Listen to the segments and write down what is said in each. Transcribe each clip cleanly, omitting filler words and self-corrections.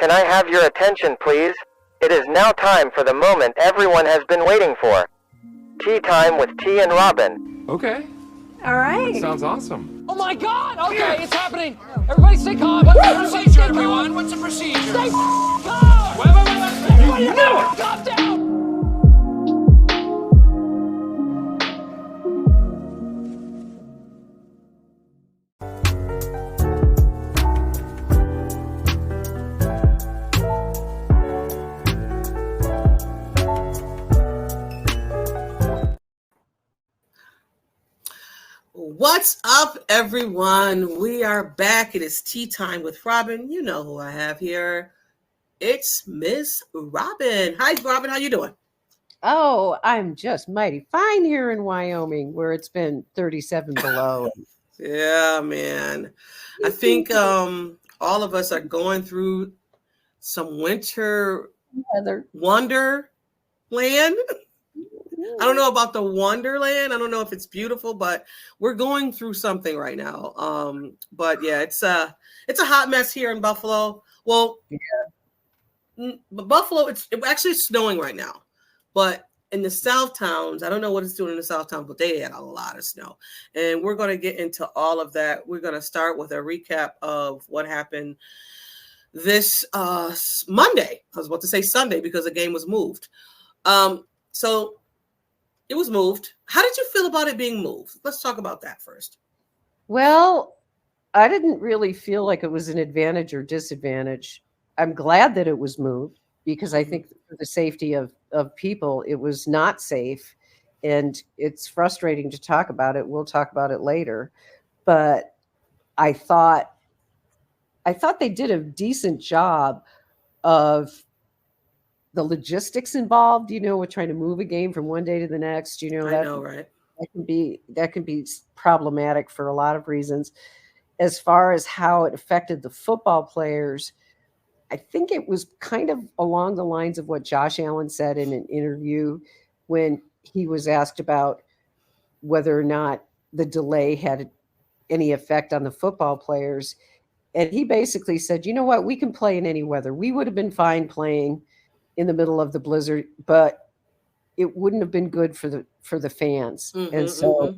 Can I have your attention, please? It is now time for the moment everyone has been waiting for. Tea time with T and Robyn. Okay. All right. Sounds awesome. Oh my God! Okay, it's happening. Everybody stay calm. Everybody stay calm. Everyone, what's the procedure? Stay calm. Wait. Everybody, calm down. What's up, everyone? We are back. It is tea time with Robyn. You know who I have here. It's Miss Robyn. Hi, Robyn. How you doing? Oh, I'm just mighty fine here in Wyoming, where it's been 37 below. Yeah, man. I think all of us are going through some winter wonderland. I don't know about the Wonderland. I don't know if it's beautiful, but we're going through something right now. But yeah, it's a hot mess here in Buffalo. Well, yeah. Buffalo, it's actually snowing right now. But in the South towns, I don't know what it's doing in the South towns, but they had a lot of snow. And we're going to get into all of that. We're going to start with a recap of what happened this Monday. I was about to say Sunday because the game was moved. So it was moved. How did you feel about it being moved? Let's talk about that first. Well, I didn't really feel like it was an advantage or disadvantage. I'm glad that it was moved because I think for the safety of people, it was not safe. And it's frustrating to talk about it. We'll talk about it later. But I thought they did a decent job of the logistics involved, with trying to move a game from one day to the next, I know, right? That can be problematic for a lot of reasons. As far as how it affected the football players, I think it was kind of along the lines of what Josh Allen said in an interview when he was asked about whether or not the delay had any effect on the football players. And he basically said, you know what, we can play in any weather. We would have been fine playing in the middle of the blizzard, but it wouldn't have been good for the fans. And so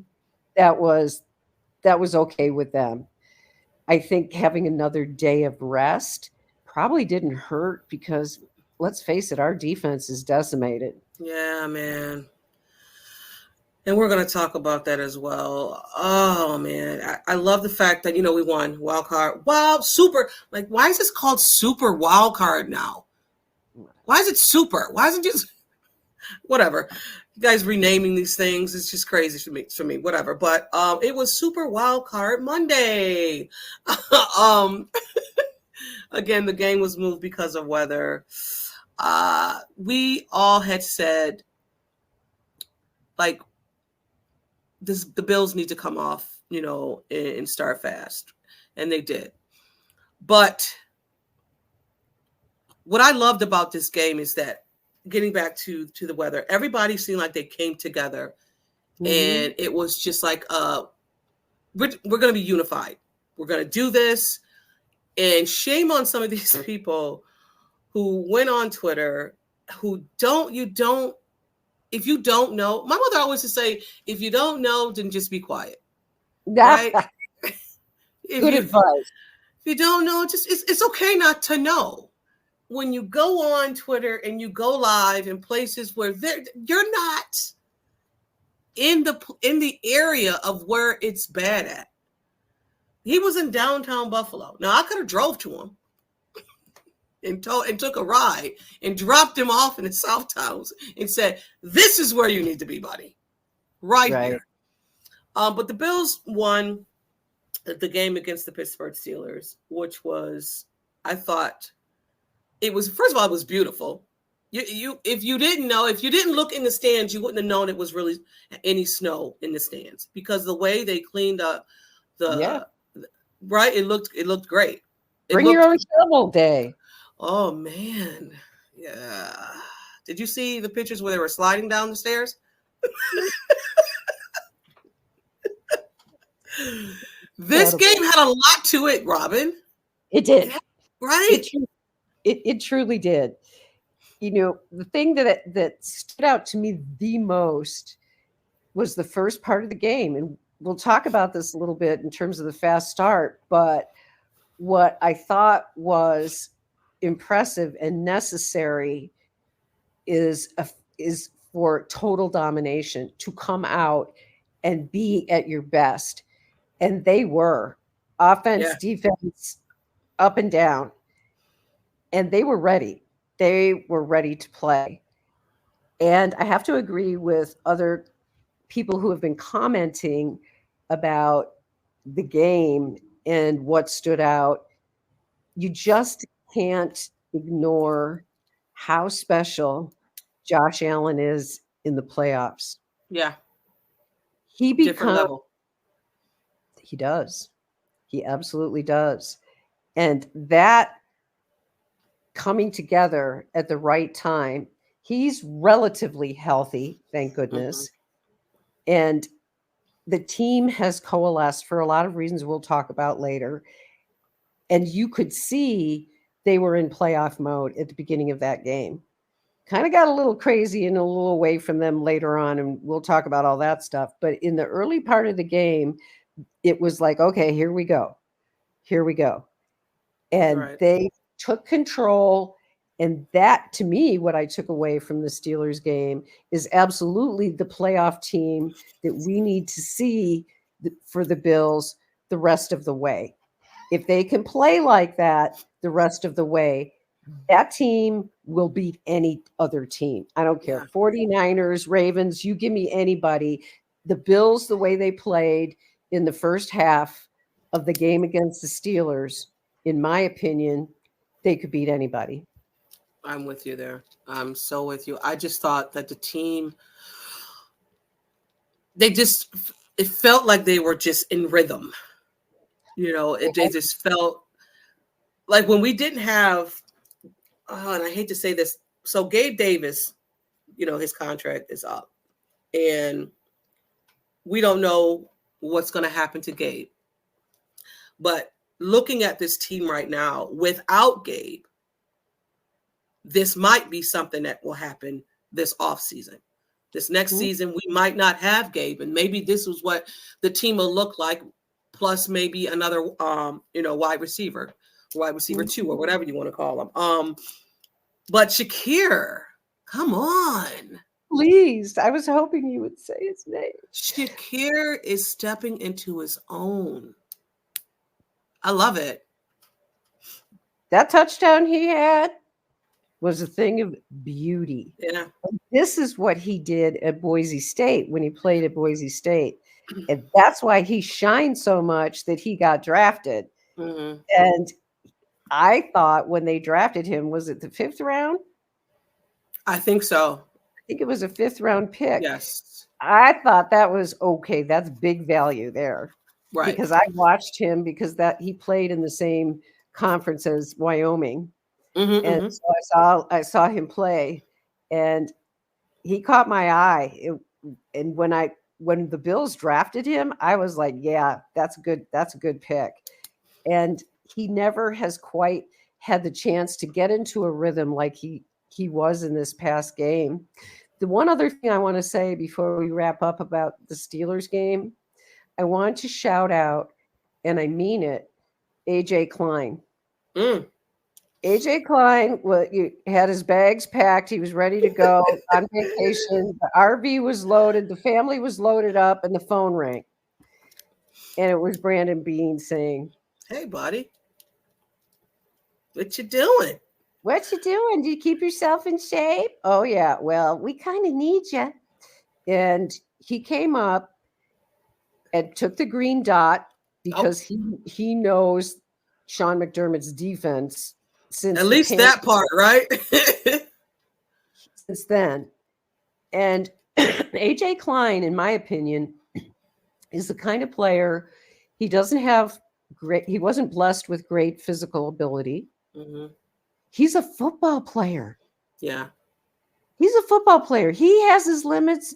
that was okay with them. I think having another day of rest probably didn't hurt because let's face it, our defense is decimated. Yeah, man. And we're going to talk about that as well. Oh, man. I love the fact that, we won wild card. Wow, super. Like, why is this called super wild card now? Why is it super? Why isn't it just whatever? You guys renaming these things, it's just crazy for me. Whatever. But it was Super Wild Card Monday. Again, the game was moved because of weather. We all had said, like, the Bills need to come off, and start fast. And they did. But what I loved about this game is that, getting back to the weather, everybody seemed like they came together, and it was just like, we're going to be unified. We're going to do this. And shame on some of these people who went on Twitter who if you don't know, my mother always used to say, if you don't know, then just be quiet. Right? Good advice. If you don't know, it's okay not to know. When you go on Twitter and you go live in places where you're not in the area of where it's bad at. He was in downtown Buffalo. Now I could have drove to him and took a ride and dropped him off in the South Towns and said, "This is where you need to be, buddy, right here." But the Bills won the game against the Pittsburgh Steelers, which was, I thought. It was, first of all, it was beautiful. If you didn't look in the stands, you wouldn't have known it was really any snow in the stands because the way they cleaned up right, it looked great. Bring your own shovel day. Oh man, yeah. Did you see the pictures where they were sliding down the stairs? This game had a lot to it, Robyn. It did, right? It truly did. You know, the thing that stood out to me the most was the first part of the game. And we'll talk about this a little bit in terms of the fast start. But what I thought was impressive and necessary is for total domination, to come out and be at your best. And they were offense, defense, up and down. And they were ready. They were ready to play. And I have to agree with other people who have been commenting about the game and what stood out. You just can't ignore how special Josh Allen is in the playoffs. Yeah. He Different level. He does. He absolutely does. And that coming together at the right time, he's relatively healthy, thank goodness. And the team has coalesced for a lot of reasons we'll talk about later. And you could see they were in playoff mode at the beginning of that game. Kind of got a little crazy and a little away from them later on, and we'll talk about all that stuff. But in the early part of the game, it was like, okay, here we go. Here we go. And they took control. And that, to me, what I took away from the Steelers game is absolutely the playoff team that we need to see for the Bills the rest of the way. If they can play like that the rest of the way, that team will beat any other team. I don't care. 49ers, Ravens, you give me anybody. The Bills, the way they played in the first half of the game against the Steelers, in my opinion, they could beat anybody. I'm with you there. I'm so with you. I just thought that the team, it felt like they were just in rhythm. You know, they just felt like when we didn't have, and I hate to say this, so Gabe Davis, you know, his contract is up. And we don't know what's going to happen to Gabe. But looking at this team right now, without Gabe, this might be something that will happen this offseason. This next season, we might not have Gabe, and maybe this was what the team will look like, plus maybe another, wide receiver 2, or whatever you want to call him. But Shakir, come on. Please, I was hoping you would say his name. Shakir is stepping into his own. I love it. That touchdown he had was a thing of beauty. Yeah. This is what he did at Boise State when he played at Boise State. And that's why he shined so much that he got drafted. Mm-hmm. And I thought when they drafted him, was it the 5th round? I think so. I think it was a 5th round pick. Yes. I thought that was okay. That's big value there. Right. Because I watched him because he played in the same conference as Wyoming. Mm-hmm, and so I saw him play, and he caught my eye. And when the Bills drafted him, I was like, yeah, that's good. That's a good pick. And he never has quite had the chance to get into a rhythm like he was in this past game. The one other thing I want to say before we wrap up about the Steelers game, I want to shout out, and I mean it, AJ Klein. AJ Klein had his bags packed. He was ready to go on vacation. The RV was loaded. The family was loaded up, and the phone rang. And it was Brandon Beane saying, "Hey, buddy, what you doing? What you doing? Do you keep yourself in shape?" "Oh, yeah. Well, we kind of need you." And he came up and took the green dot because he knows Sean McDermott's defense. Since at least that part, right? Since then. And AJ Klein, in my opinion, is the kind of player, he wasn't blessed with great physical ability. Mm-hmm. He's a football player. Yeah. He's a football player. He has his limits.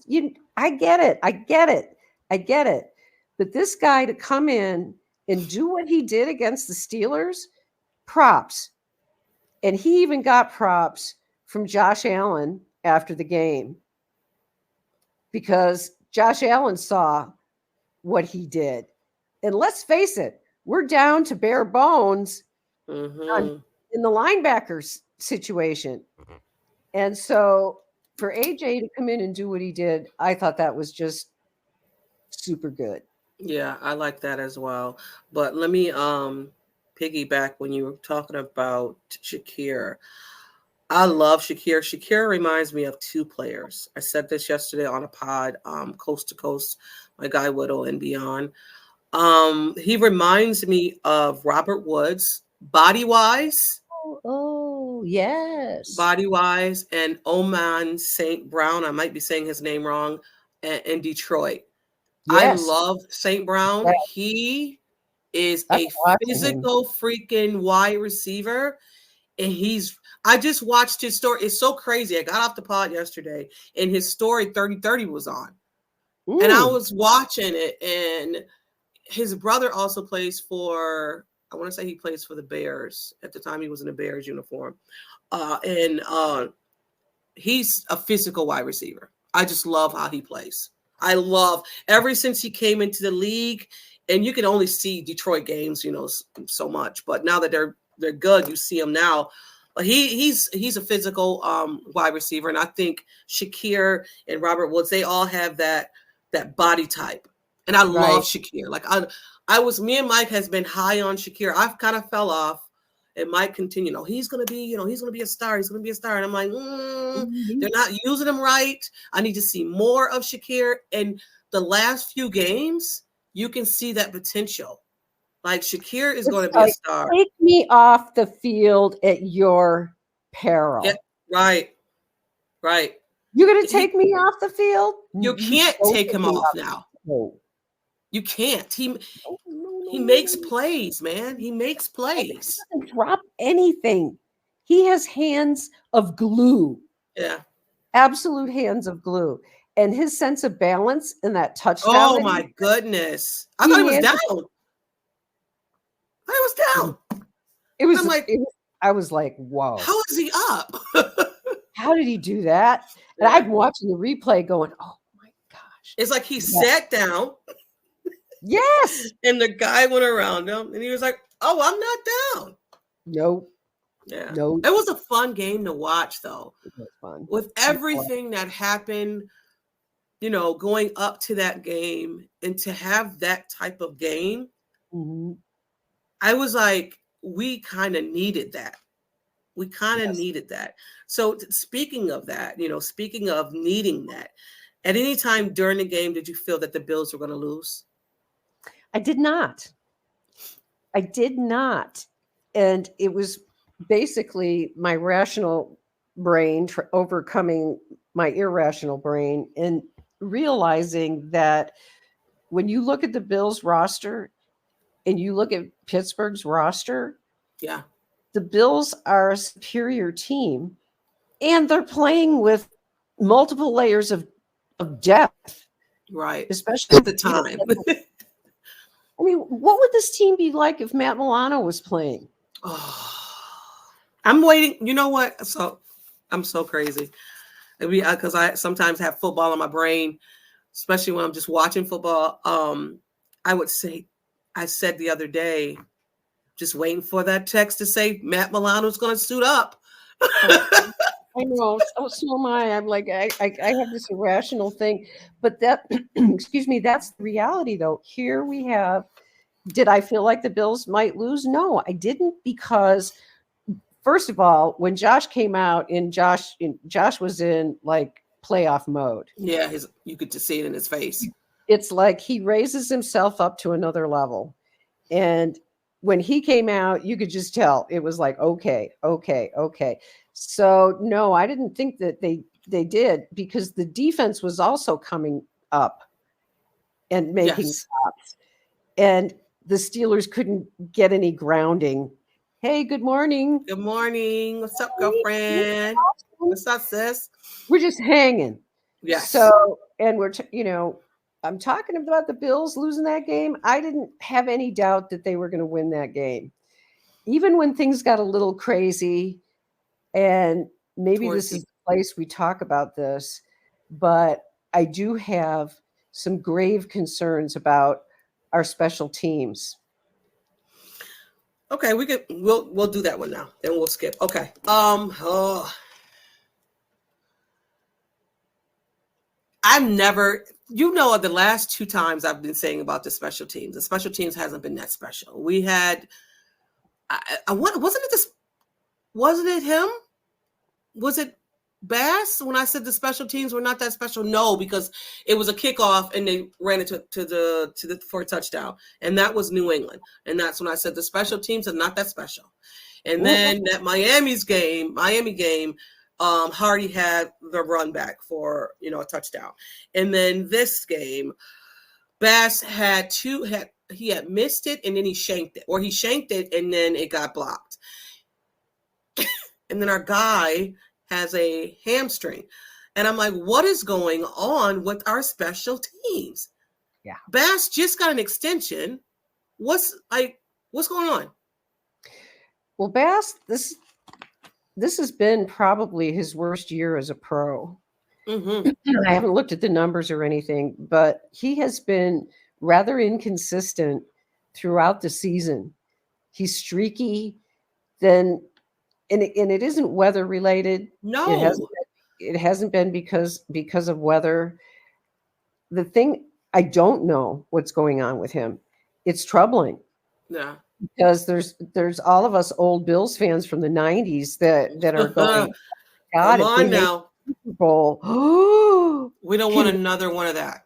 I get it. But this guy to come in and do what he did against the Steelers, props. And he even got props from Josh Allen after the game because Josh Allen saw what he did. And let's face it, we're down to bare bones in the linebackers situation. And so for AJ to come in and do what he did, I thought that was just super good. Yeah, I like that as well. But let me piggyback when you were talking about Shakir. I love Shakir. Shakir reminds me of two players. I said this yesterday on a pod, Coast to Coast, my guy Whittle and beyond. He reminds me of Robert Woods, body-wise. Oh, yes. Body-wise, and Oman St. Brown. I might be saying his name wrong, in Detroit. Yes. I love St. Brown. Yeah. He is a physical freaking wide receiver. And I just watched his story. It's so crazy. I got off the pod yesterday and his story 30-30 was on. And I was watching it, and his brother also plays for, I want to say he plays for the Bears. At the time he was in a Bears uniform. He's a physical wide receiver. I just love how he plays. I love ever since he came into the league, and you can only see Detroit games, so much. But now that they're good, you see him now. But he's a physical wide receiver, and I think Shakir and Robert Woods, they all have that body type, and I love Shakir. Like me and Mike has been high on Shakir. I've kind of fell off. And Mike continued, he's going to be a star. He's going to be a star. And I'm like, they're not using him right. I need to see more of Shakir. And the last few games, you can see that potential. Like Shakir is going to be a star. Take me off the field at your peril. Yeah, right. You're going to take me off the field? You can't take him off now. No. You can't. He makes plays, man. He makes plays. He doesn't drop anything. He has hands of glue. Yeah. Absolute hands of glue. And his sense of balance in that touchdown. Oh, my goodness. I thought he was down. I was like, whoa. How is he up? How did he do that? And I'm watching the replay going, oh, my gosh. It's like he sat down. Yes. And the guy went around him and he was like, oh, I'm not down. Nope. Yeah. Nope. It was a fun game to watch, though. It was fun. With everything that happened, going up to that game and to have that type of game, I was like, we kind of needed that. Needed that. So speaking of that, speaking of needing that, at any time during the game, did you feel that the Bills were going to lose? I did not. And it was basically my rational brain overcoming my irrational brain and realizing that when you look at the Bills roster and you look at Pittsburgh's roster, the Bills are a superior team and they're playing with multiple layers of depth. Right. Especially at the time. I mean, what would this team be like if Matt Milano was playing? Oh, I'm waiting. You know what? So I'm so crazy. Because I sometimes have football in my brain, especially when I'm just watching football. I would say, I said the other day, just waiting for that text to say Matt Milano's going to suit up. I know. So am I. I'm like, I have this irrational thing, but that, excuse me, that's the reality though. Here we have, did I feel like the Bills might lose? No, I didn't, because first of all, when Josh came out and Josh was in like playoff mode. Yeah. You could just see it in his face. It's like he raises himself up to another level. And when he came out, you could just tell it was like, okay. So no, I didn't think that they did, because the defense was also coming up and making stops, and the Steelers couldn't get any grounding. Hey, good morning. Good morning. What's up, girlfriend? What's up, sis? We're just hanging. Yes. So, and we're, I'm talking about the Bills losing that game. I didn't have any doubt that they were going to win that game. Even when things got a little crazy, And maybe Towards this is the place we talk about this, but I do have some grave concerns about our special teams. Okay, we'll do that one now. Then we'll skip. Okay. I've never, the last 2 times I've been saying about the special teams hasn't been that special. We had, wasn't it him? Was it Bass when I said the special teams were not that special? No, because it was a kickoff and they ran it for a touchdown, and that was New England, and that's when I said the special teams are not that special. And then that Miami game, Hardy had the run back for a touchdown, and then this game, Bass he had missed it and then he shanked it and then it got blocked, and then our guy has a hamstring. And I'm like, what is going on with our special teams? Yeah. Bass just got an extension. What's going on? Well, Bass, this has been probably his worst year as a pro. Mm-hmm. I haven't looked at the numbers or anything, but he has been rather inconsistent throughout the season. He's streaky. And it isn't weather related. No, it hasn't been because of weather. The thing, I don't know what's going on with him. It's troubling. Yeah. Because there's all of us old Bills fans from the 90s that are going, God, come on now. Super Bowl. We don't want another one of that.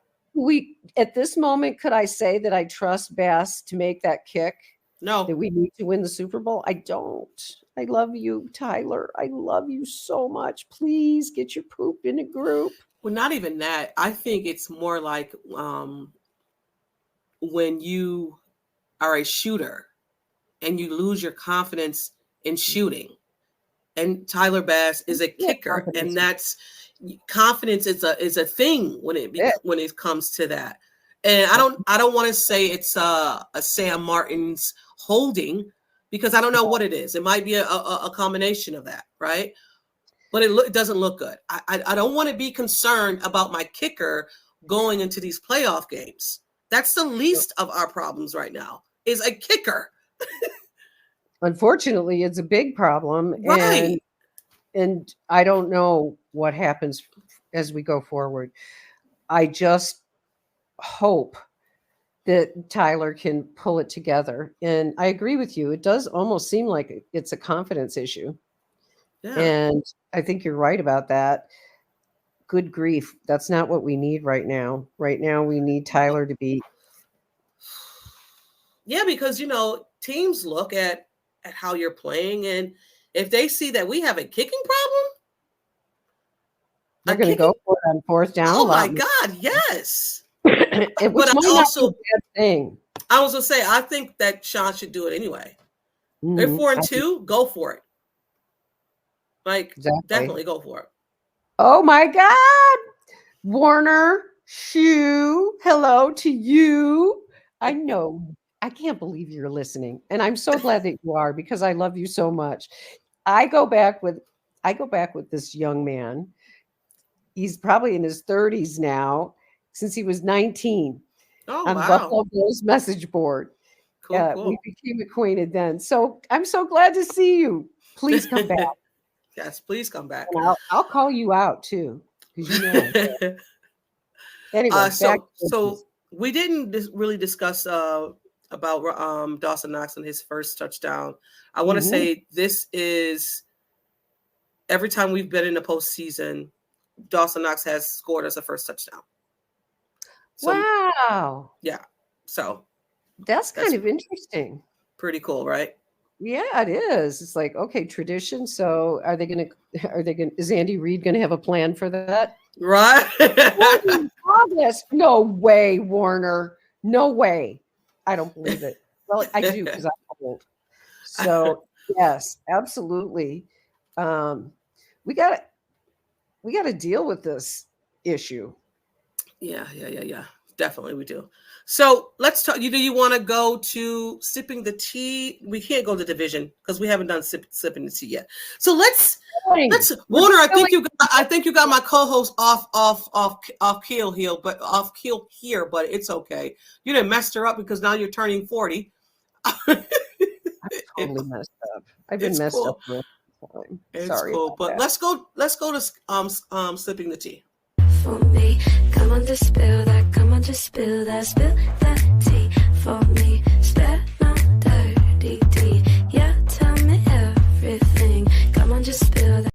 At this moment, could I say that I trust Bass to make that kick? No. That we need to win the Super Bowl? I don't. I love you, Tyler. I love you so much. Please get your poop in a group. Well, not even that. I think it's more like when you are a shooter and you lose your confidence in shooting. And Tyler Bass is a kicker, and that's confidence is a thing when it comes to that. And I don't want to say it's a Sam Martin's holding, because I don't know what it is. It might be a combination of that, right? But it doesn't look good. I don't want to be concerned about my kicker going into these playoff games. That's the least of our problems right now, is a kicker. Unfortunately, it's a big problem. Right. And I don't know what happens as we go forward. I just hope that Tyler can pull it together. And I agree with you. It does almost seem like it's a confidence issue. Yeah. And I think you're right about that. Good grief. That's not what we need right now. Right now, we need Tyler to be. Yeah, because, teams look at how you're playing, and if they see that we have a kicking problem, they're going to go for it on 4th down. Oh my God, yes. But I also, a bad thing. I was going to say, I think that Sean should do it anyway. Mm-hmm. They're 4-2, go for it. Definitely go for it. Oh my God. Warner, Shue, hello to you. I know. I can't believe you're listening. And I'm so glad that you are, because I love you so much. I go back with this young man. He's probably in his 30s now, since he was 19 on Buffalo Bills message board. Cool. We became acquainted then. So I'm so glad to see you. Please come back. Yes, please come back. And I'll call you out too. Anyway, so we didn't really discuss about Dawson Knox and his first touchdown. I want to say this is, every time we've been in the postseason, Dawson Knox has scored us a first touchdown. So, wow. Yeah. So that's kind of interesting. Pretty cool, right? Yeah, it is. It's like, okay, tradition. So is Andy Reid going to have a plan for that? Right. No way, Warner. No way. I don't believe it. Well, I do, because I'm old. So yes, absolutely. We got to deal with this issue. Yeah. Definitely we do. So let's talk. Do you want to go to sipping the tea? We can't go to division because we haven't done sipping the tea yet. So let's Warner. I think you got my co-host off keel here, but it's okay. You didn't mess her up because now you're turning 40. I'm totally messed up. I've been messed up for a long time. It's Sorry cool, but that. let's go to sipping the tea. For me, come on, just spill that. Come on, just spill that tea for me. Spare no dirty tea. Yeah, tell me everything. Come on, just spill that.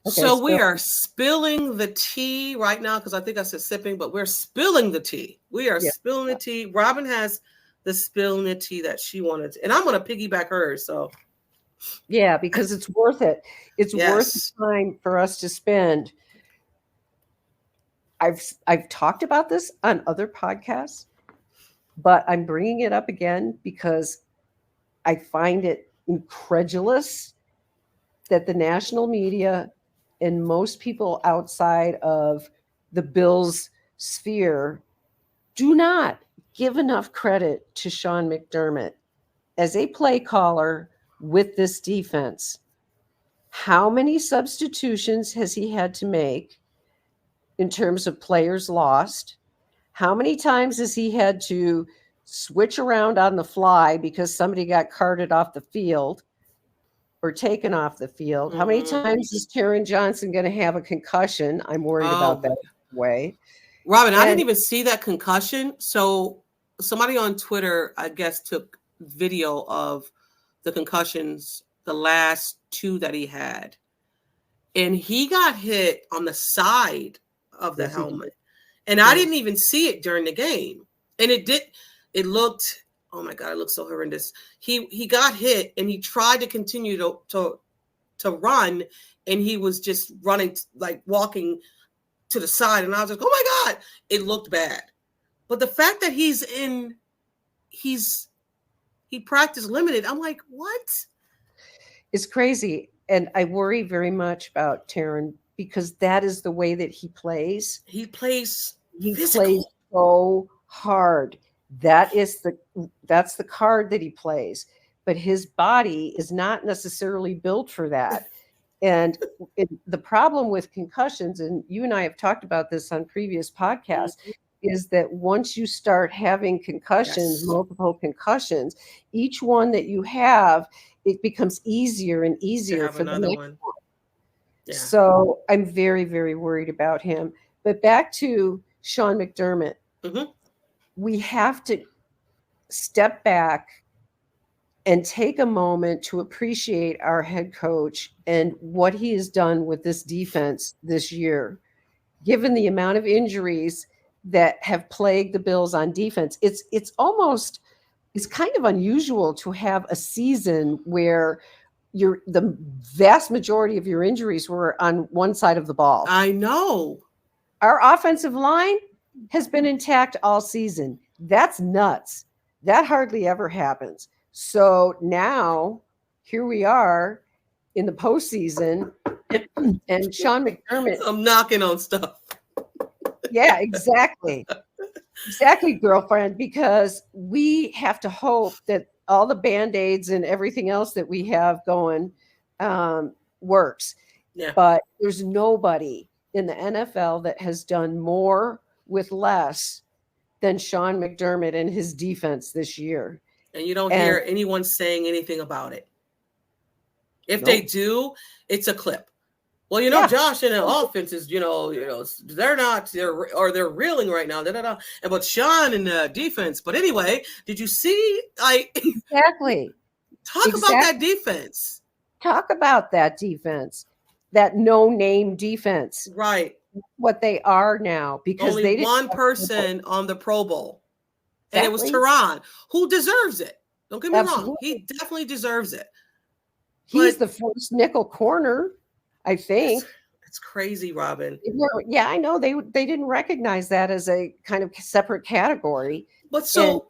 Okay, so we are spilling the tea right now because I think I said sipping, but we're spilling the tea. We are spilling the tea. Robyn has the spilling the tea that she wanted, and I'm going to piggyback hers. So. Yeah, because it's worth it. It's worth the time for us to spend. I've talked about this on other podcasts, but I'm bringing it up again because I find it incredulous that the national media and most people outside of the Bills sphere do not give enough credit to Sean McDermott as a play caller with this defense. How many substitutions has he had to make in terms of players lost? How many times has he had to switch around on the fly because somebody got carted off the field or taken off the field? How many times is Taron Johnson going to have a concussion? I'm worried about that way. Robyn, I didn't even see that concussion. So somebody on Twitter, I guess, took video of the concussions, the last two that he had. And he got hit on the side of the helmet. And I didn't even see it during the game. And it looked, oh my God, it looked so horrendous. He got hit and he tried to continue to run, and he was just running, like walking to the side. And I was like, oh my God, it looked bad. But the fact that he practiced limited, I'm like, what? It's crazy. And I worry very much about Taron because that is the way that he plays. He plays so hard. That's the card that he plays. But his body is not necessarily built for that. And the problem with concussions, and you and I have talked about this on previous podcasts, is that once you start having concussions, multiple concussions, each one that you have, it becomes easier and easier for the next one. Yeah. So I'm very, very worried about him. But back to Sean McDermott, we have to step back and take a moment to appreciate our head coach and what he has done with this defense this year. Given the amount of injuries that have plagued the Bills on defense, it's kind of unusual to have a season where the vast majority of your injuries were on one side of the ball. I know. Our offensive line has been intact all season. That's nuts. That hardly ever happens. So now here we are in the postseason, and Sean McDermott. I'm knocking on stuff. Yeah, exactly. Exactly, girlfriend, because we have to hope that all the Band-Aids and everything else that we have going works. Yeah. But there's nobody in the NFL that has done more with less than Sean McDermott and his defense this year. And you don't hear anyone saying anything about it. If they do, it's a clip. Well, Josh and the offense is, they're reeling right now. But Sean in the defense. But anyway, did you see? Exactly. Talk about that defense. Talk about that defense. That no-name defense. Right. What they are now, because only they didn't one person on the Pro Bowl, and it was Teron, who deserves it. Don't get me wrong; he definitely deserves it. He's the first nickel corner, I think. It's crazy, Robyn. Yeah, I know they didn't recognize that as a kind of separate category. But so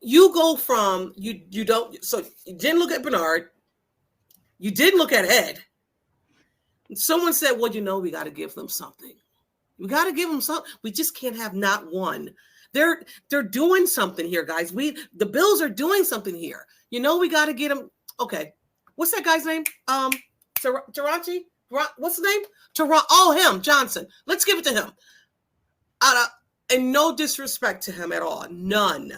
you go from you didn't look at Bernard, you didn't look at Ed. Someone said, well, we got to give them something. We got to give them something. We just can't have not one. They're doing something here, guys. The Bills are doing something here. You know, we got to get them. Okay, what's that guy's name? Taraji. What's his name? Him, Johnson. Let's give it to him. And no disrespect to him at all, none.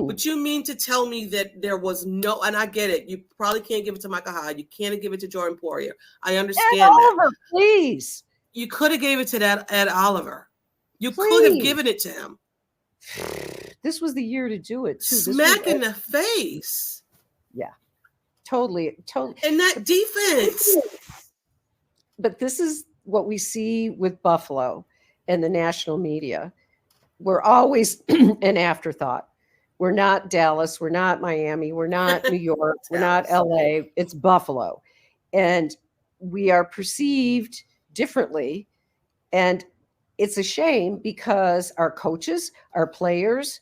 But you mean to tell me that there was no? And I get it. You probably can't give it to Michael Hyde. You can't give it to Jordan Poirier. I understand Ed that. Oliver, please. You could have gave it to that Ed Oliver. You Please. could have given it to him. This was the year to do it, too. Smack in the face. Yeah, totally. And that defense. But this is what we see with Buffalo and the national media. We're always an afterthought. We're not Dallas. We're not Miami. We're not New York. We're not LA. It's Buffalo. And we are perceived differently. And it's a shame because our coaches, our players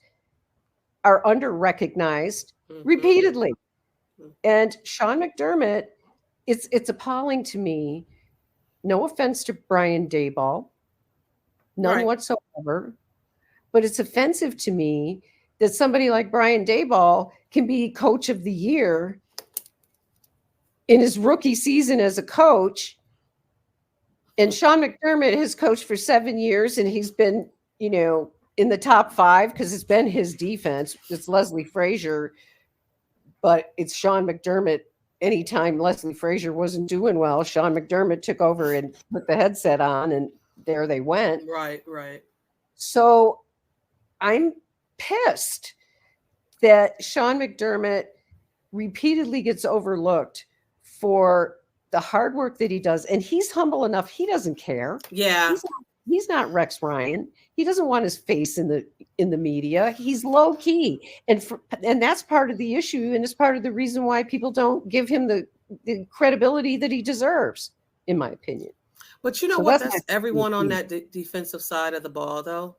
are under-recognized repeatedly. And Sean McDermott, it's appalling to me. No offense to Brian Daboll, none whatsoever. But it's offensive to me that somebody like Brian Daboll can be coach of the year in his rookie season as a coach. And Sean McDermott has coached for 7 years, and he's been, in the top 5 because it's been his defense. It's Leslie Frazier, but it's Sean McDermott. Anytime Leslie Frazier wasn't doing well, Sean McDermott took over and put the headset on, and there they went. Right. So I'm pissed that Sean McDermott repeatedly gets overlooked for the hard work that he does. And he's humble enough. He doesn't care. Yeah. He's not Rex Ryan. He doesn't want his face in the media. He's low key. And that's part of the issue. And it's part of the reason why people don't give him the credibility that he deserves, in my opinion. But you know what? That's everyone on that defensive side of the ball, though.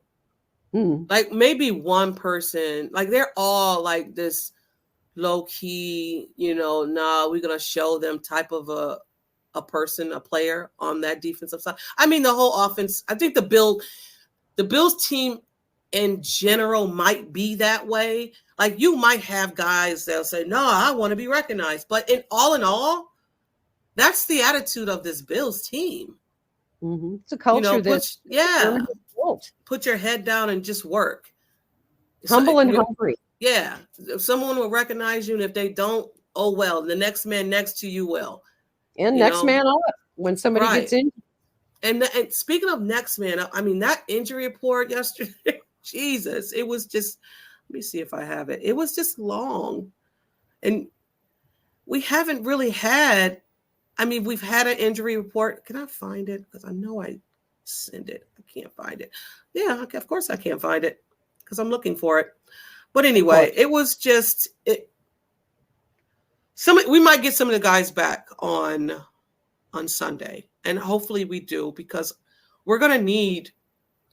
Like maybe one person, like they're all like this low key, we're going to show them type of a person, a player on that defensive side. I mean, the whole offense, I think the Bills team in general might be that way. Like you might have guys that'll say, no, I want to be recognized. But in all, that's the attitude of this Bills team. Mm-hmm. It's a culture put your head down and just work. Humble and hungry. Yeah. If someone will recognize you, and if they don't, oh well, the next man next to you will. And next man up when somebody gets in. And speaking of next man up, I mean, that injury report yesterday, Jesus, it was just, let me see if I have it. It was just long. And we haven't really had, we've had an injury report. Can I find it? Because I know I sent it. I can't find it. Yeah, of course I can't find it because I'm looking for it. But anyway, it was just we might get some of the guys back on Sunday, and hopefully we do, because we're going to need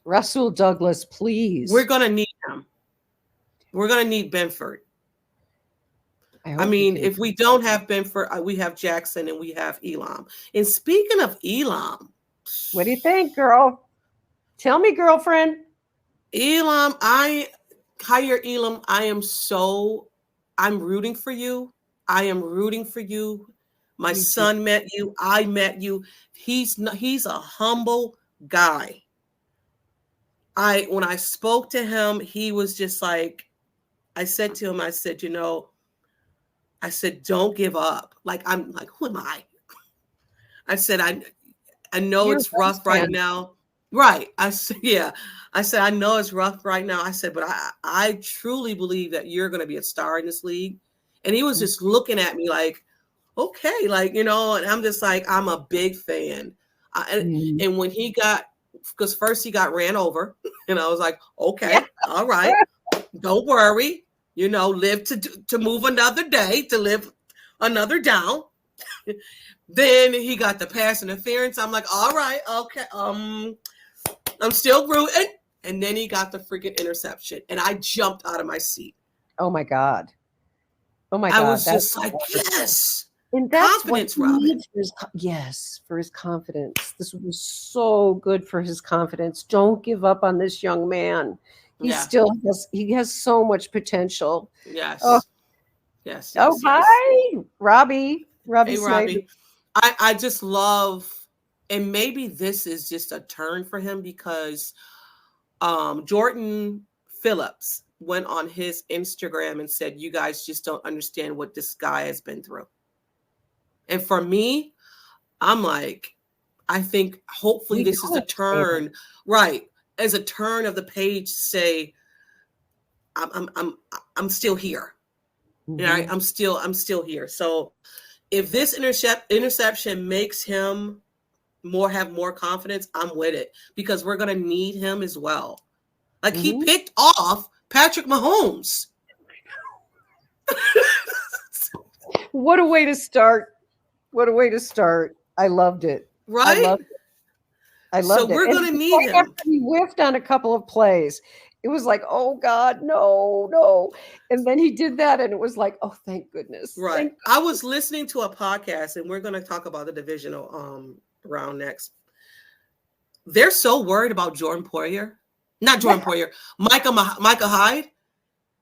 Russell Douglas, please. We're going to need him. We're going to need Benford. If we don't have Benford, we have Jackson and we have Elam. And speaking of Elam, what do you think, girl? Tell me, girlfriend. Elam, hire Elam. I'm rooting for you. I am rooting for you. My son met you. I met you. He's a humble guy. When I spoke to him, he was just like, I said to him, I said, don't give up. I'm like, who am I? I said, I know it's rough right now. Right. I said, I know it's rough right now. I said, but I truly believe that you're going to be a star in this league. And he was just looking at me like, okay, and I'm just like, I'm a big fan. And when because first he got ran over, and I was like, okay, all right, don't worry, live to move another day, to live another down. Then he got the pass interference. I'm like, all right, okay, I'm still rooting. And then he got the freaking interception, and I jumped out of my seat. Oh my God. I was just like, yes. And that's confidence, what he Robyn. needs for his confidence. This was so good for his confidence. Don't give up on this young man. He Yeah. still has so much potential. Yes. Oh, Yes. oh, hi, Robbie Hey, Snyder. Robbie. I just love, and maybe this is just a turn for him because Jordan Phillips went on his Instagram and said, "You guys just don't understand what this guy has been through." And for me, I'm like, I think hopefully this is a turn, right? As a turn of the page to say, I'm still here. Right? I'm still here. So if this interception makes him have more confidence, I'm with it because we're gonna need him as well. Like he picked off Patrick Mahomes. What a way to start. What a way to start. I loved it. Right? I loved it. So we're going to need him. After he whiffed on a couple of plays, it was like, oh God, no. And then he did that and it was like, oh, thank goodness. Right. I was listening to a podcast and we're going to talk about the divisional round next. They're so worried about Micah Hyde,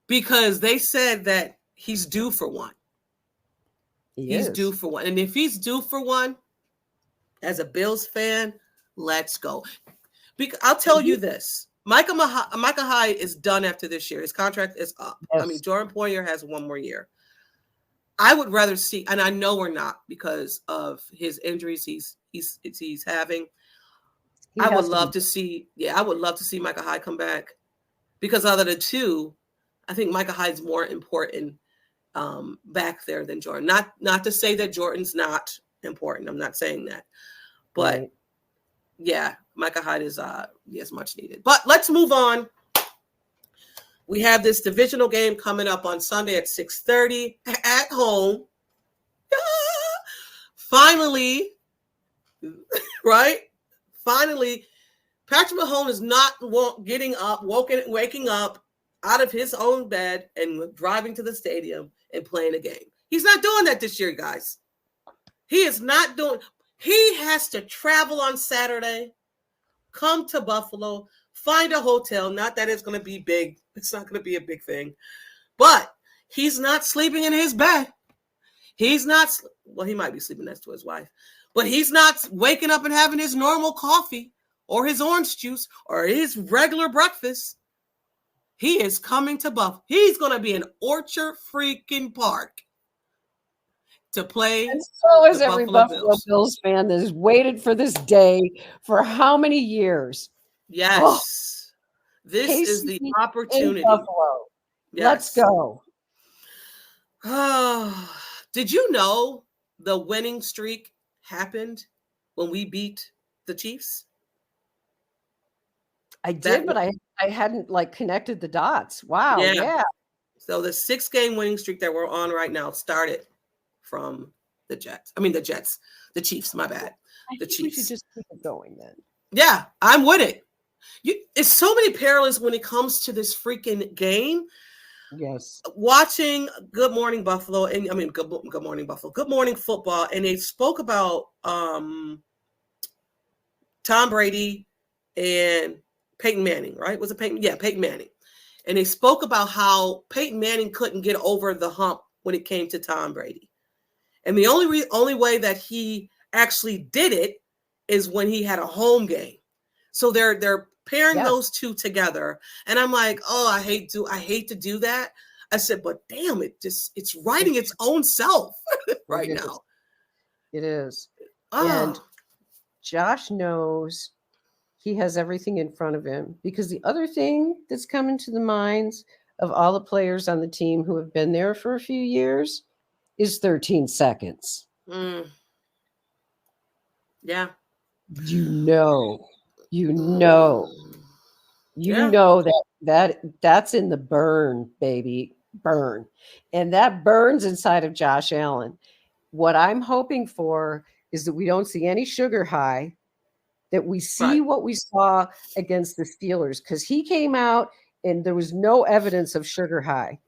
because they said that he's due for one. He's due for one. And if he's due for one, as a Bills fan, let's go. Because I'll tell you this. Micah Hyde is done after this year. His contract is up. Yes. I mean, Jordan Poyer has one more year. I would rather see, and I know we're not because of his injuries he's having. I would love to see Micah Hyde come back, because out of the two, I think Micah Hyde's more important back there than Jordan. Not to say that Jordan's not important. I'm not saying that, but yeah, Micah Hyde is much needed. But let's move on. We have this divisional game coming up on Sunday at 6:30 at home. Finally, right? Finally, Patrick Mahomes is not waking up out of his own bed and driving to the stadium and playing a game. He's not doing that this year, guys. He is not doing. He has to travel on Saturday, come to Buffalo, find a hotel. Not that it's going to be big. It's not going to be a big thing. But he's not sleeping in his bed. He's not. Well, he might be sleeping next to his wife. But he's not waking up and having his normal coffee or his orange juice or his regular breakfast. He is coming to Buffalo. He's going to be in Orchard freaking Park to play. And so is every Buffalo Bills fan that has waited for this day for how many years? Yes. Oh, this is the opportunity. Buffalo. Yes. Let's go. Did you know the winning streak happened when we beat the Chiefs? I did, but I hadn't connected the dots. Wow. Yeah. So the 6-game winning streak that we're on right now started from the Chiefs, my bad. The Chiefs. We should just keep it going then. Yeah, I'm with it. It's so many parallels when it comes to this freaking game. Yes. Watching Good Morning Buffalo, and I mean Good Morning Buffalo, Good Morning Football, and they spoke about Tom Brady and Peyton Manning, right? Was it Peyton? Yeah, Peyton Manning. And they spoke about how Peyton Manning couldn't get over the hump when it came to Tom Brady. And the only way that he actually did it is when he had a home game. So they're pairing those two together. And I'm like, oh, I hate to do that. I said, but damn, it's writing its own self right now. It is. And Josh knows he has everything in front of him, because the other thing that's coming to the minds of all the players on the team who have been there for a few years is 13 seconds. Yeah. You know that's in the burn, baby. Burn. And that burns inside of Josh Allen. What I'm hoping for is that we don't see any sugar high, that we see what we saw against the Steelers, because he came out and there was no evidence of sugar high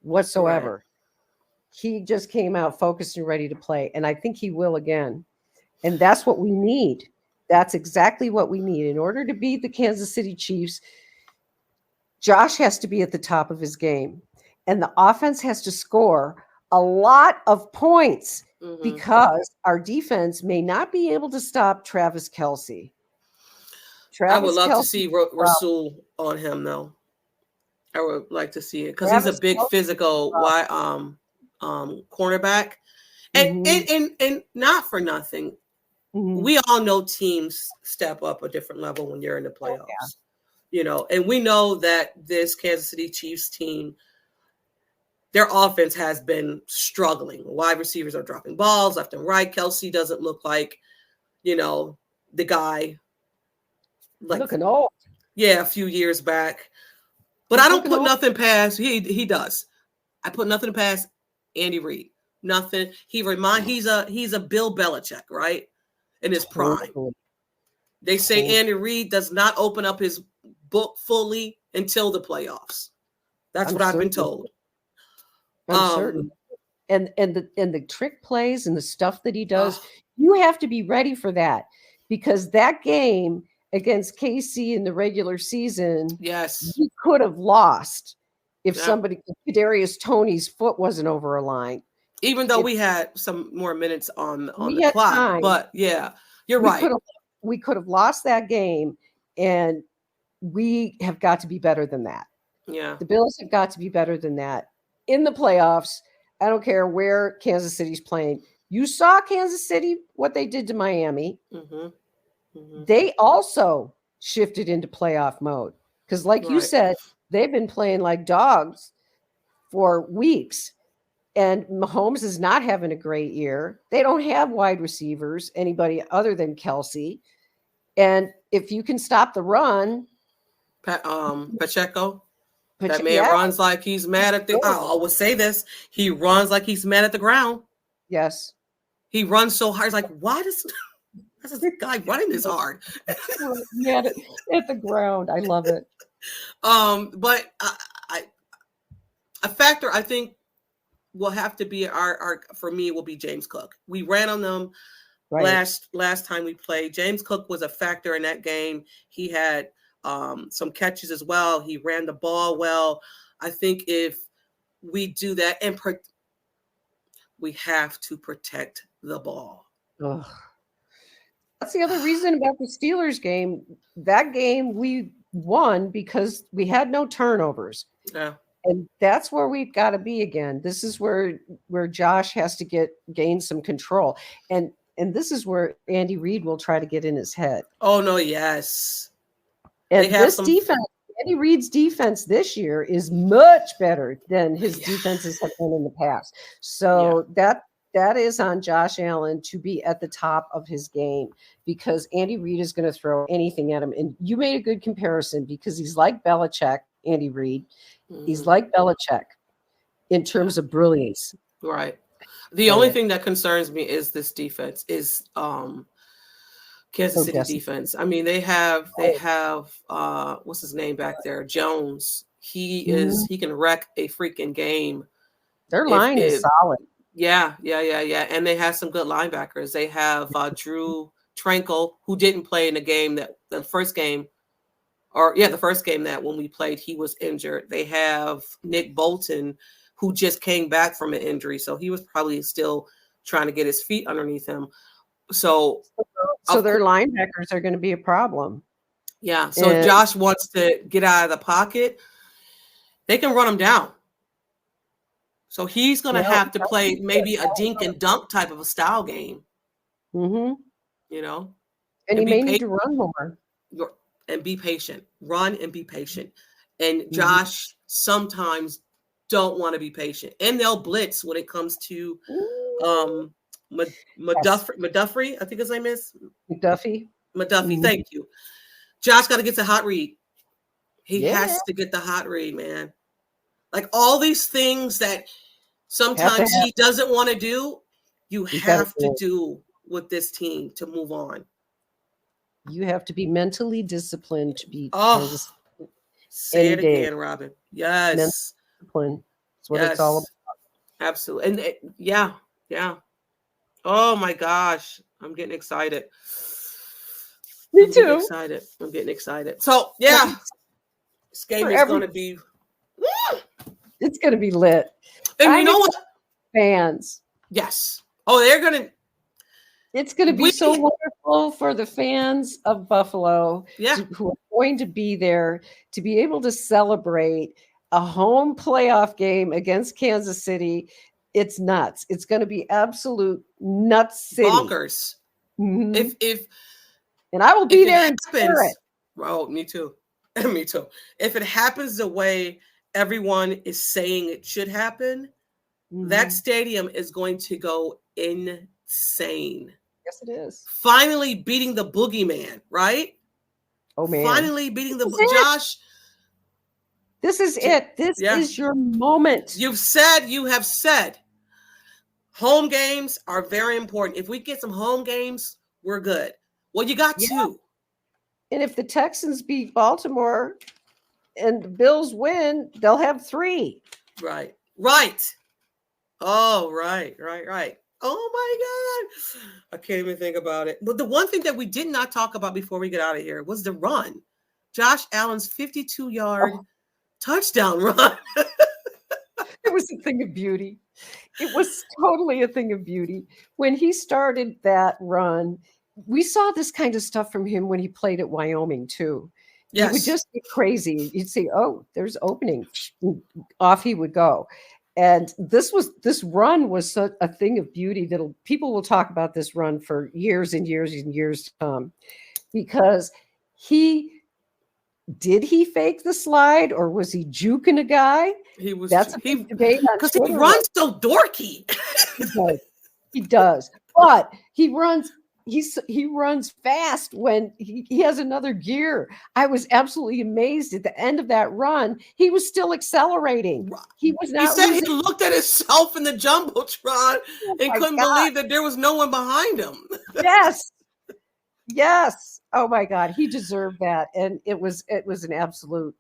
whatsoever. he just came out focused and ready to play. And I think he will again. And that's what we need. That's exactly what we need. In order to beat the Kansas City Chiefs, Josh has to be at the top of his game. And the offense has to score a lot of points because our defense may not be able to stop Travis Kelce. I would love to see Rasul on him, though. I would like to see it because he's a big physical cornerback. And not for nothing, we all know teams step up a different level when you're in the playoffs. You know, and we know that this Kansas City Chiefs team, their offense has been struggling. Wide receivers are dropping balls left and right. Kelce doesn't look like, you know, the guy like looking old. Yeah, a few years back. But I don't put nothing past he does. I put nothing past Andy Reid. Nothing. He's a Bill Belichick, right? In his prime. They say Andy Reid does not open up his book fully until the playoffs. That's what I've been told. I'm certain. And the trick plays and the stuff that he does, you have to be ready for that, because that game against KC in the regular season, yes, he could have lost if Kadarius Toney's foot wasn't over a line. Even though we had some more minutes on the clock, time. But yeah, you're right. We could have lost that game, and we have got to be better than that. Yeah, the Bills have got to be better than that in the playoffs. I don't care where Kansas City's playing. You saw Kansas City, what they did to Miami. They also shifted into playoff mode because, like you said, they've been playing like dogs for weeks. And Mahomes is not having a great year. They don't have wide receivers, anybody other than Kelce. And if you can stop the run, Pacheco, that man runs like he's mad at the. I will say this: he runs like he's mad at the ground. Yes, he runs so hard. It's like, why does this guy running this hard? Mad at the ground. I love it. But a factor I think will have to be our for me will be James Cook. We ran on them last time we played. James Cook was a factor in that game. He had some catches as well. He ran the ball well. I think if we do that, and we have to protect the ball. Ugh. That's the other reason about the Steelers game. That game we won because we had no turnovers. Yeah. And that's where we've got to be again. This is where Josh has to gain some control. And this is where Andy Reid will try to get in his head. Oh, no, yes. And this defense, Andy Reid's defense this year is much better than his defenses have been in the past. So that is on Josh Allen to be at the top of his game, because Andy Reid is going to throw anything at him. And you made a good comparison, because he's like Belichick, Andy Reid. He's like Belichick in terms of brilliance. Right. The only thing that concerns me is this defense, is Kansas City defense. I mean, they have what's his name back there? Jones. He can wreck a freaking game. Their line is solid. Yeah. And they have some good linebackers. They have Drew Tranquil, who didn't play in the first game that when we played, he was injured. They have Nick Bolton, who just came back from an injury. So he was probably still trying to get his feet underneath him. So their linebackers are going to be a problem. Yeah. So if Josh wants to get out of the pocket, they can run him down. So he's going to have to play maybe a dink and dunk type of a style game. Mm-hmm. You know? And he may need to run more. And be patient. Run and be patient. And Josh sometimes don't want to be patient. And they'll blitz when it comes to McDuffie, I think his name is. McDuffie, thank you. Josh got to get the hot read. He has to get the hot read, man. Like all these things that sometimes he doesn't want to do, you have to do with this team to move on. You have to be mentally disciplined to be. Say it again, Robyn. Yes. Mental discipline. That's what it's all about. Absolutely. And yeah. Oh my gosh. I'm getting excited. Me I'm getting too. excited. I'm getting excited. So yeah. This game is going to be. It's going to be lit. And you know what? Fans. Yes. Oh, they're going to. It's going to be so wonderful for the fans of Buffalo who are going to be there to be able to celebrate a home playoff game against Kansas City. It's nuts. It's going to be absolute nuts city. Bonkers. Mm-hmm. If and I will be there in spirit. Oh, me too. Me too. If it happens the way everyone is saying it should happen, that stadium is going to go insane. Yes, it is. Finally beating the boogeyman, right? Oh, man. Finally beating Josh. This is it. This is your moment. You have said home games are very important. If we get some home games, we're good. Well, you got two. And if the Texans beat Baltimore and the Bills win, they'll have 3. Right. Oh, right. Oh my God. I can't even think about it. But the one thing that we did not talk about before we get out of here was the run. Josh Allen's 52-yard touchdown run. It was a thing of beauty. It was totally a thing of beauty. When he started that run, we saw this kind of stuff from him when he played at Wyoming too. Yes. He would just be crazy. You'd see, oh, there's opening. Off he would go. And this run was a thing of beauty that people will talk about this run for years and years and years to come, because did he fake the slide or was he juking a guy? That's a big debate because he runs so dorky. He does, but he runs fast when he has another gear. I was absolutely amazed at the end of that run. He was still accelerating. He was not. He said he looked at himself in the jumbotron and couldn't believe that there was no one behind him. Yes. Oh my God, he deserved that, and it was an absolute.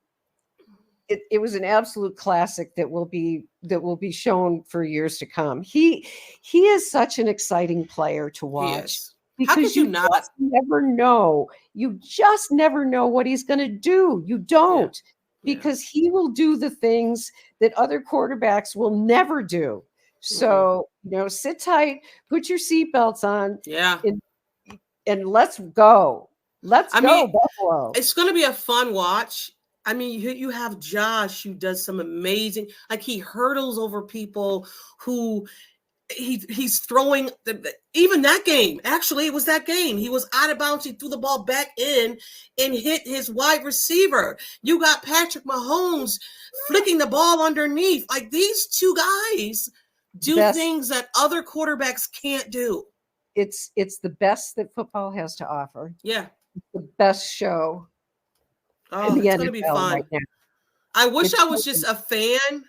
It was an absolute classic that will be shown for years to come. He is such an exciting player to watch. Because you just never know. You just never know what he's going to do. You don't, because he will do the things that other quarterbacks will never do. So, sit tight, put your seatbelts on, and let's go. Let's go, Buffalo. It's going to be a fun watch. I mean, you have Josh, who does some amazing, like he hurdles over people who. He's throwing even that game. Actually, it was that game. He was out of bounds. He threw the ball back in and hit his wide receiver. You got Patrick Mahomes flicking the ball underneath. Like, these two guys do things that other quarterbacks can't do. It's the best that football has to offer. Yeah. It's the best show. Oh, it's going to be fun. Right now. I wish I was just a fan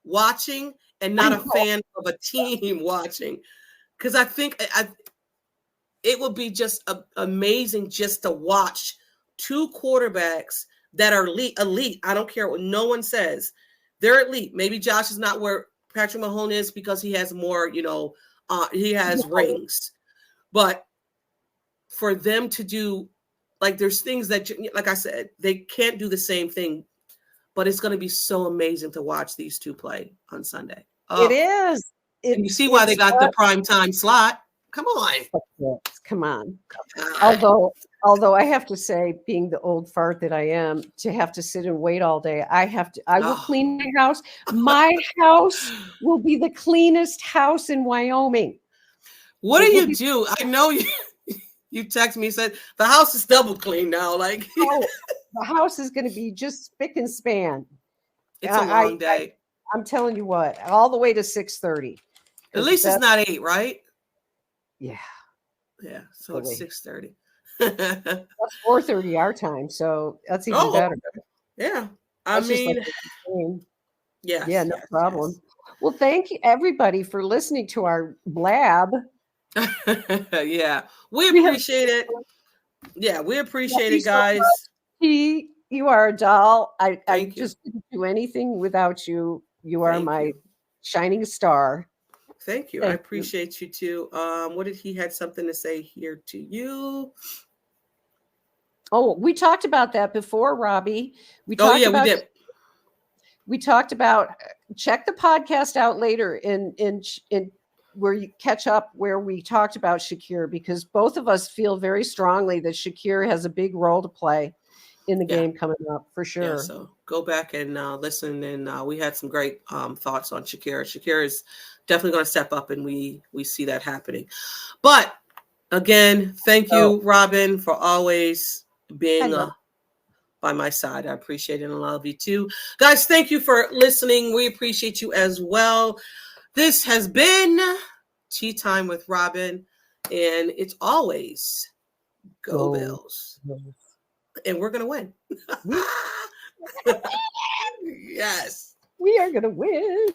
watching and not a fan of a team watching, because I think it would be just amazing just to watch two quarterbacks that are elite. I don't care what no one says. They're elite. Maybe Josh is not where Patrick Mahomes is because he has more, he has rings. But for them to do, like, there's things that, like I said, they can't do the same thing. But it's going to be so amazing to watch these two play on Sunday. It is. And you see why they got the prime time slot. Come on. Come on. Although I have to say, being the old fart that I am, to have to sit and wait all day, I will clean my house. My house will be the cleanest house in Wyoming. What do you do? I know you text me and said the house is double clean now. Like, the house is going to be just spick and span. It's a long day. I'm telling you what, all the way to 6:30. At least it's not 8, right? Yeah. Yeah. So it's 6:30. That's 4:30 our time. So that's even better. Yeah. That's Yeah, no problem. Yes. Well, thank you everybody for listening to our blab. Yeah. We appreciate it. Yeah, we appreciate it, guys. You are a doll. I just didn't do anything without you. You are my shining a star. Thank you. I appreciate you too. What did he had something to say here to you? Oh, we talked about that before, Robbie. We did. We talked about check the podcast out later in where you catch up where we talked about Shakir, because both of us feel very strongly that Shakir has a big role to play in the game coming up for sure. Yeah, so go back and listen, and we had some great thoughts on Shakir. Shakir is definitely going to step up, and we see that happening. But again, thank you, Robyn, for always being by my side. I appreciate it and love you too. Guys, thank you for listening. We appreciate you as well. This has been Tea Time with Robyn, and it's always Go Bills. And we're going to win. Yes. We are going to win.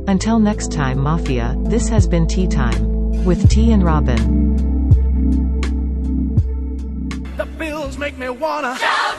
Until next time, Mafia, this has been Tea Time with T and Robyn. The Bills make me wanna shout.